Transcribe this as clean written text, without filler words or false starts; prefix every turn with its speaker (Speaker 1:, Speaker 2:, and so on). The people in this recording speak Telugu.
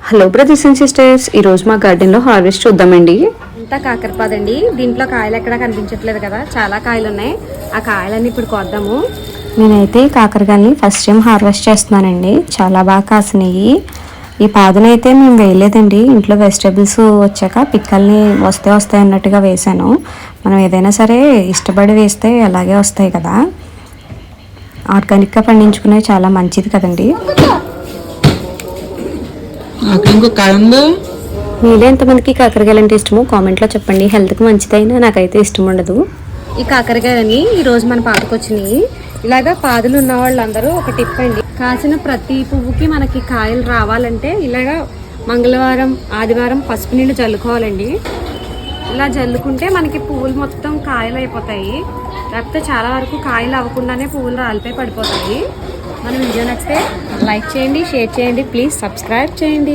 Speaker 1: హలో బ్రదర్స్ అండ్ సిస్టర్స్, ఈరోజు మా గార్డెన్లో హార్వెస్ట్ చూద్దామండి.
Speaker 2: ఇంత కాకరపాదండి. దీంట్లో కాయలు ఎక్కడా కనిపించట్లేదు కదా, చాలా కాయలు ఉన్నాయి. ఆ కాయలన్నీ ఇప్పుడు కొద్దాము.
Speaker 1: నేనైతే కాకరకాయని ఫస్ట్ టైం హార్వెస్ట్ చేస్తున్నానండి. చాలా బాగా కాసినాయి. ఈ పాదునైతే మేము వేయలేదండి, ఇంట్లో వెజిటేబుల్స్ వచ్చాక పిక్కల్ని వస్తాయి అన్నట్టుగా వేసాను. మనం ఏదైనా సరే ఇష్టపడి వేస్తే అలాగే వస్తాయి కదా. ఆర్గానిక్గా పండించుకునే చాలా మంచిది కదండి. మీలో ఎంతమందికి కాకరకాయలు అంటే ఇష్టమో కామెంట్లో చెప్పండి. హెల్త్కి మంచిదైనా నాకైతే ఇష్టం ఉండదు.
Speaker 2: ఈ కాకరకాయలన్నీ ఈరోజు మన పాతకు వచ్చినాయి. ఇలాగా పాదులు ఉన్న వాళ్ళందరూ ఒక టిప్ అండి, కాసిన ప్రతి పువ్వుకి మనకి కాయలు రావాలంటే ఇలాగా మంగళవారం ఆదివారం పసుపు నీళ్ళు జల్లుకోవాలండి. ఇలా జల్లుకుంటే మనకి పువ్వులు మొత్తం కాయలు అయిపోతాయి. లేకపోతే చాలా వరకు కాయలు అవ్వకుండానే పువ్వులు రాలిపోయి పడిపోతాయి. మన వీడియో నచ్చితే లైక్ చేయండి, షేర్ చేయండి, ప్లీజ్ సబ్స్క్రైబ్ చేయండి.